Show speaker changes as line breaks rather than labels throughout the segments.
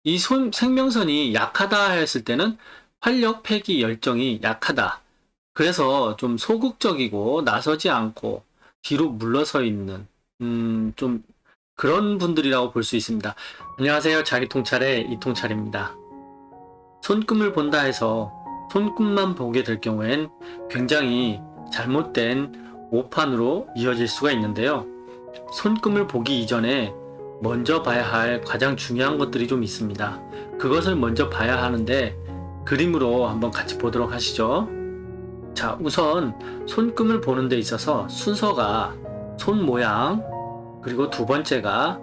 이 생명선이 약하다 했을 때는 활력, 패기, 열정이 약하다. 그래서 좀 소극적이고 나서지 않고 뒤로 물러서 있는 좀 그런 분들이라고 볼 수 있습니다. 안녕하세요. 자기통찰의 이통찰입니다. 손금을 본다 해서 손금만 보게 될 경우엔 굉장히 잘못된 오판으로 이어질 수가 있는데요. 손금을 보기 이전에 먼저 봐야 할 가장 중요한 것들이 좀 있습니다. 그것을 먼저 봐야 하는데 그림으로 한번 같이 보도록 하시죠. 자, 우선 손금을 보는 데 있어서 순서가 손 모양, 그리고 두 번째가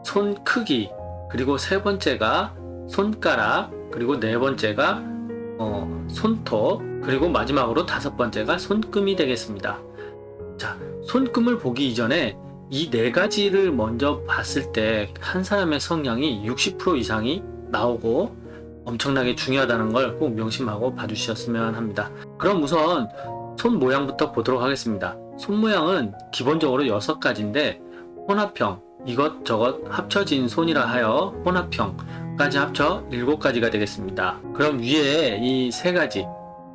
손 크기, 그리고 세 번째가 손가락, 그리고 네 번째가 손톱, 그리고 마지막으로 다섯 번째가 손금이 되겠습니다. 자, 손금을 보기 이전에 이 네 가지를 먼저 봤을 때 한 사람의 성향이 60% 이상이 나오고 엄청나게 중요하다는 걸 꼭 명심하고 봐주셨으면 합니다. 그럼 우선 손 모양부터 보도록 하겠습니다. 손 모양은 기본적으로 6가지인데 혼합형, 이것저것 합쳐진 손이라 하여 혼합형까지 합쳐 7가지가 되겠습니다. 그럼 위에 이 3가지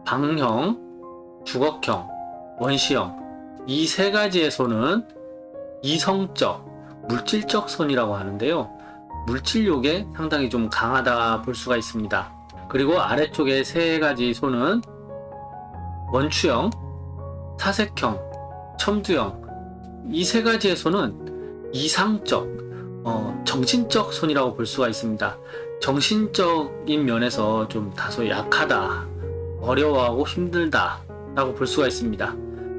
방형, 주걱형, 원시형 이 3가지의 손은 이성적, 물질적 손이라고 하는데요. 물질욕에 상당히 좀 강하다 볼 수가 있습니다. 그리고 아래쪽에 3가지 손은 원추형, 사색형, 첨두형 이 3가지의 손은 이상적, 정신적 손이라고 볼 수가 있습니다. 정신적인 면에서 좀 다소 약하다, 어려워하고 힘들다 라고 볼 수가 있습니다.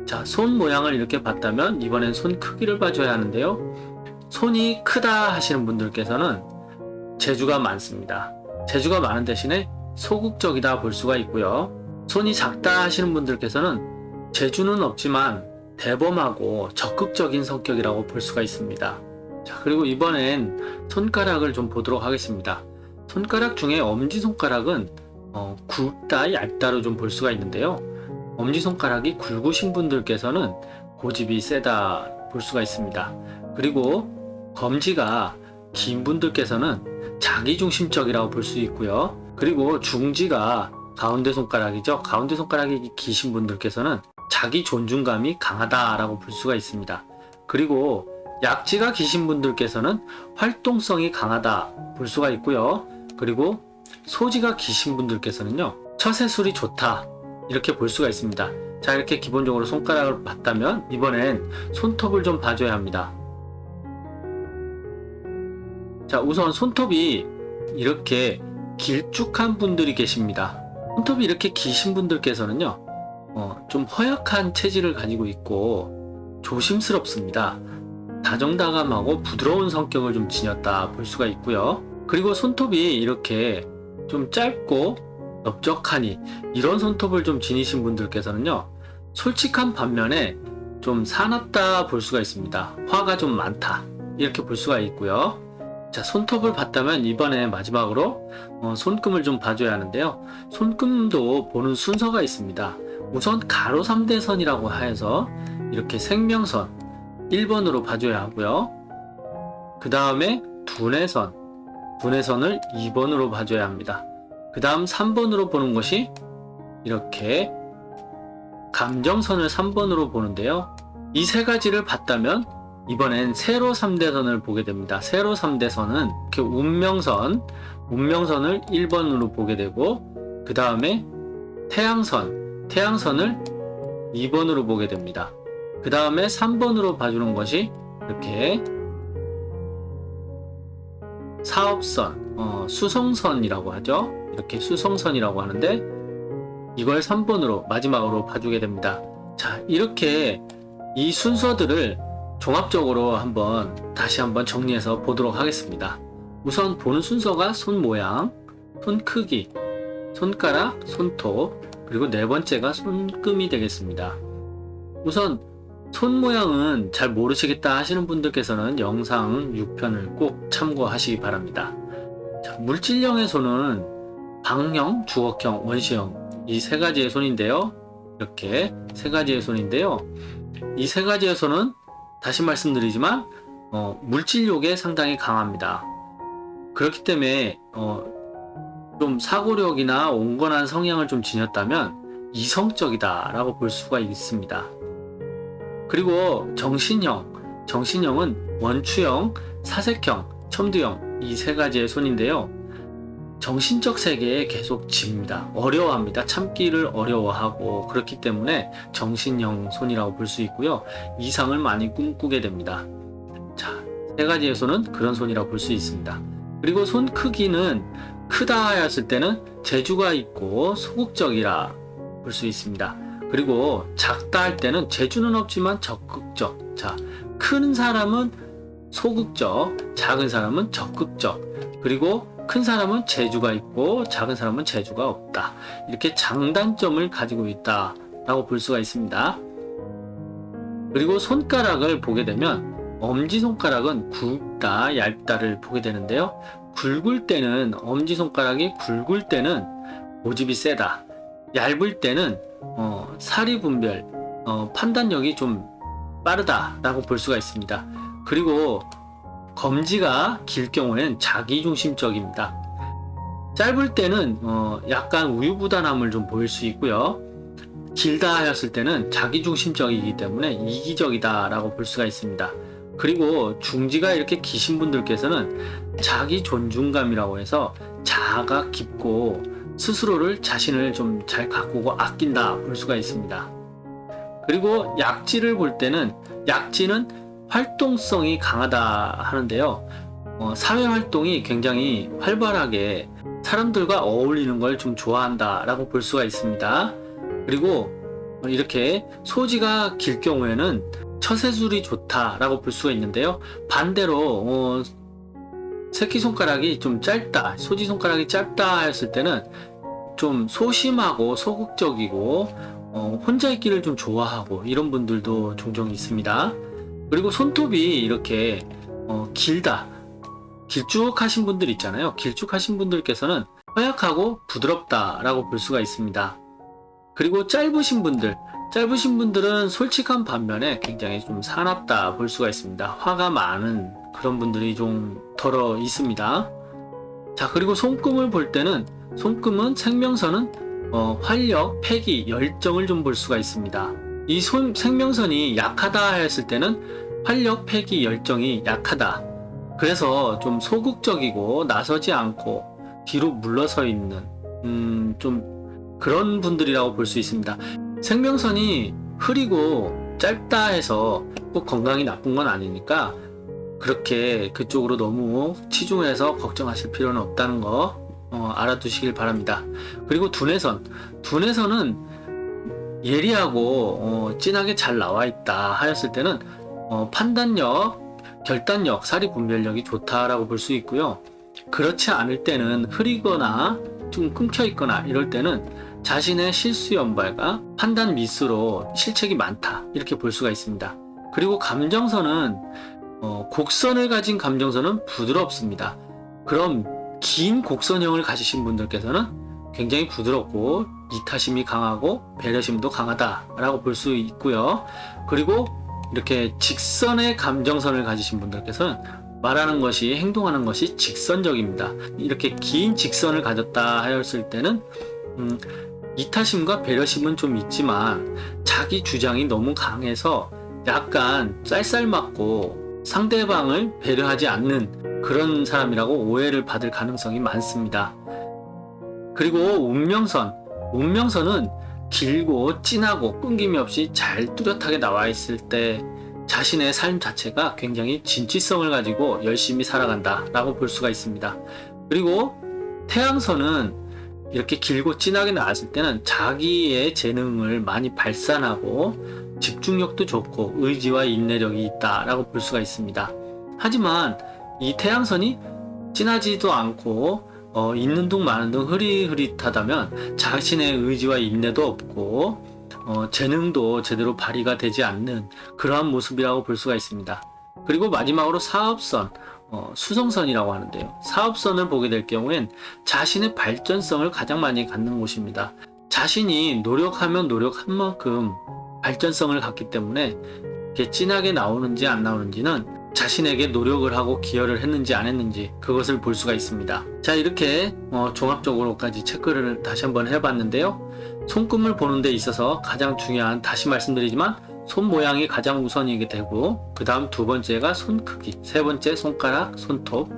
자, 손 모양을 이렇게 봤다면 이번엔 손 크기를 봐줘야 하는데요. 손이 크다 하시는 분들께서는 재주가 많습니다. 재주가 많은 대신에 소극적이다 볼 수가 있고요. 손이 작다 하시는 분들께서는 재주는 없지만 대범하고 적극적인 성격이라고 볼 수가 있습니다. 자, 그리고 이번엔 손가락을 좀 보도록 하겠습니다. 손가락 중에 엄지손가락은 굵다, 얇다로 좀 볼 수가 있는데요. 엄지손가락이 굵으신 분들께서는 고집이 세다 볼 수가 있습니다. 그리고 검지가 긴 분들께서는 자기중심적이라고 볼 수 있고요. 그리고 중지가 가운데 손가락이죠. 가운데 손가락이 기신 분들께서는 자기 존중감이 강하다라고 볼 수가 있습니다. 그리고 약지가 기신 분들께서는 활동성이 강하다 볼 수가 있고요. 그리고 소지가 기신 분들께서는요, 처세술이 좋다 이렇게 볼 수가 있습니다. 자, 이렇게 기본적으로 손가락을 봤다면 이번엔 손톱을 좀 봐줘야 합니다. 자, 우선 손톱이 이렇게 길쭉한 분들이 계십니다. 손톱이 이렇게 기신 분들께서는요, 좀 허약한 체질을 가지고 있고 조심스럽습니다. 다정다감하고 부드러운 성격을 좀 지녔다 볼 수가 있고요. 그리고 손톱이 이렇게 좀 짧고 넓적하니 이런 손톱을 좀 지니신 분들께서는요, 솔직한 반면에 좀 사납다 볼 수가 있습니다. 화가 좀 많다 이렇게 볼 수가 있고요. 자, 손톱을 봤다면 이번에 마지막으로 손금을 좀 봐줘야 하는데요. 손금도 보는 순서가 있습니다. 우선 가로 3대선이라고 해서 이렇게 생명선 1번으로 봐줘야 하고요. 그 다음에 분해선, 분해선을 2번으로 봐줘야 합니다. 그 다음 3번으로 보는 것이 이렇게 감정선을 3번으로 보는데요. 이 3가지를 봤다면 이번엔 세로 3대선을 보게 됩니다. 세로 3대선은 이렇게 운명선을 1번으로 보게 되고, 그 다음에 태양선을 2번으로 보게 됩니다. 그 다음에 3번으로 봐주는 것이 이렇게 사업선, 수성선이라고 하죠. 이렇게 수성선이라고 하는데 이걸 3번으로 마지막으로 봐주게 됩니다. 자, 이렇게 이 순서들을 종합적으로 다시 한번 정리해서 보도록 하겠습니다. 우선 보는 순서가 손 모양, 손 크기, 손가락, 손톱, 그리고 네 번째가 손금이 되겠습니다. 우선 손 모양은 잘 모르시겠다 하시는 분들께서는 영상 6편을 꼭 참고하시기 바랍니다. 자, 물질형의 손은 방형, 주걱형, 원시형 이 3가지의 손인데요. 이렇게 3가지의 손인데요. 이 3가지의 손은 다시 말씀드리지만 물질욕에 상당히 강합니다. 그렇기 때문에 좀 사고력이나 온건한 성향을 좀 지녔다면 이성적이다라고 볼 수가 있습니다. 그리고 정신형은 원추형, 사색형, 첨두형 이 세 가지의 손인데요. 정신적 세계에 계속 집니다. 어려워합니다. 참기를 어려워하고 그렇기 때문에 정신형 손이라고 볼 수 있고요. 이상을 많이 꿈꾸게 됩니다. 자, 세 가지의 손은 그런 손이라고 볼 수 있습니다. 그리고 손 크기는 크다 하였을 때는 재주가 있고 소극적이라 볼 수 있습니다. 그리고 작다 할 때는 재주는 없지만 적극적. 자, 큰 사람은 소극적, 작은 사람은 적극적. 그리고 큰 사람은 재주가 있고 작은 사람은 재주가 없다. 이렇게 장단점을 가지고 있다라고 볼 수가 있습니다. 그리고 손가락을 보게 되면 엄지손가락은 굵다, 얇다를 보게 되는데요. 엄지손가락이 굵을 때는 고집이 세다. 얇을 때는 사리 분별, 판단력이 좀 빠르다라고 볼 수가 있습니다. 그리고 검지가 길 경우에는 자기중심적입니다. 짧을 때는 약간 우유부단함을 좀 보일 수 있고요. 길다 하였을 때는 자기중심적이기 때문에 이기적이다라고 볼 수가 있습니다. 그리고 중지가 이렇게 기신 분들께서는 자기 존중감이라고 해서 자아가 깊고 스스로를 자신을 좀 잘 가꾸고 아낀다 볼 수가 있습니다. 그리고 약지를 볼 때는 약지는 활동성이 강하다 하는데요. 사회 활동이 굉장히 활발하게 사람들과 어울리는 걸 좀 좋아한다 라고 볼 수가 있습니다. 그리고 이렇게 소지가 길 경우에는 처세술이 좋다라고 볼 수가 있는데요. 반대로 새끼손가락이 좀 짧다, 소지손가락이 짧다 했을 때는 좀 소심하고 소극적이고 혼자 있기를 좀 좋아하고 이런 분들도 종종 있습니다. 그리고 손톱이 이렇게 길다, 길쭉하신 분들 있잖아요. 길쭉하신 분들께서는 허약하고 부드럽다라고 볼 수가 있습니다. 그리고 짧으신 분들은 솔직한 반면에 굉장히 좀 사납다 볼 수가 있습니다. 화가 많은 그런 분들이 좀 덜어 있습니다. 자, 그리고 손금을 볼 때는 손금은 생명선은 활력, 패기, 열정을 좀 볼 수가 있습니다. 이 생명선이 약하다 했을 때는 활력, 패기, 열정이 약하다. 그래서 좀 소극적이고 나서지 않고 뒤로 물러서 있는 좀 그런 분들이라고 볼 수 있습니다. 생명선이 흐리고 짧다 해서 꼭 건강이 나쁜 건 아니니까 그렇게 그쪽으로 너무 치중해서 걱정하실 필요는 없다는 거 알아두시길 바랍니다. 그리고 두뇌선은 예리하고 진하게 잘 나와 있다 하였을 때는 판단력, 결단력, 사리 분별력이 좋다라고 볼 수 있고요. 그렇지 않을 때는 흐리거나 좀 끊겨 있거나 이럴 때는 자신의 실수 연발과 판단 미스로 실책이 많다 이렇게 볼 수가 있습니다. 그리고 감정선은 곡선을 가진 감정선은 부드럽습니다. 그럼 긴 곡선형을 가지신 분들께서는 굉장히 부드럽고 이타심이 강하고 배려심도 강하다라고 볼 수 있고요. 그리고 이렇게 직선의 감정선을 가지신 분들께서는 말하는 것이, 행동하는 것이 직선적입니다. 이렇게 긴 직선을 가졌다 하였을 때는 이타심과 배려심은 좀 있지만 자기 주장이 너무 강해서 약간 쌀쌀맞고 상대방을 배려하지 않는 그런 사람이라고 오해를 받을 가능성이 많습니다. 그리고 운명선은 길고 진하고 끊김이 없이 잘 뚜렷하게 나와 있을 때 자신의 삶 자체가 굉장히 진취성을 가지고 열심히 살아간다 라고 볼 수가 있습니다. 그리고 태양선은 이렇게 길고 진하게 나왔을 때는 자기의 재능을 많이 발산하고 집중력도 좋고 의지와 인내력이 있다 라고 볼 수가 있습니다. 하지만 이 태양선이 진하지도 않고 있는 둥 마는 둥 흐릿흐릿하다면 자신의 의지와 인내도 없고 재능도 제대로 발휘가 되지 않는 그러한 모습이라고 볼 수가 있습니다. 그리고 마지막으로 사업선, 수성선이라고 하는데요. 사업선을 보게 될 경우엔 자신의 발전성을 가장 많이 갖는 곳입니다. 자신이 노력하면 노력한 만큼 발전성을 갖기 때문에 이렇게 진하게 나오는지 안 나오는지는 자신에게 노력을 하고 기여를 했는지 안 했는지 그것을 볼 수가 있습니다. 자, 이렇게 종합적으로까지 체크를 다시 한번 해봤는데요. 손금을 보는 데 있어서 가장 중요한, 다시 말씀드리지만 손 모양이 가장 우선이게 되고, 그 다음 두 번째가 손 크기, 세 번째 손가락, 손톱,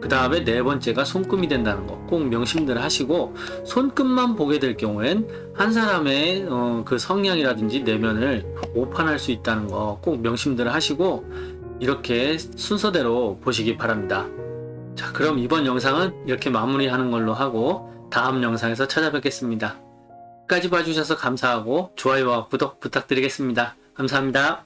그 다음에 네 번째가 손금이 된다는 거 꼭 명심들 하시고, 손금만 보게 될 경우엔 한 사람의 그 성향이라든지 내면을 오판할 수 있다는 거 꼭 명심들 하시고, 이렇게 순서대로 보시기 바랍니다. 자, 그럼 이번 영상은 이렇게 마무리하는 걸로 하고 다음 영상에서 찾아뵙겠습니다. 끝까지 봐주셔서 감사하고 좋아요와 구독 부탁드리겠습니다. 감사합니다.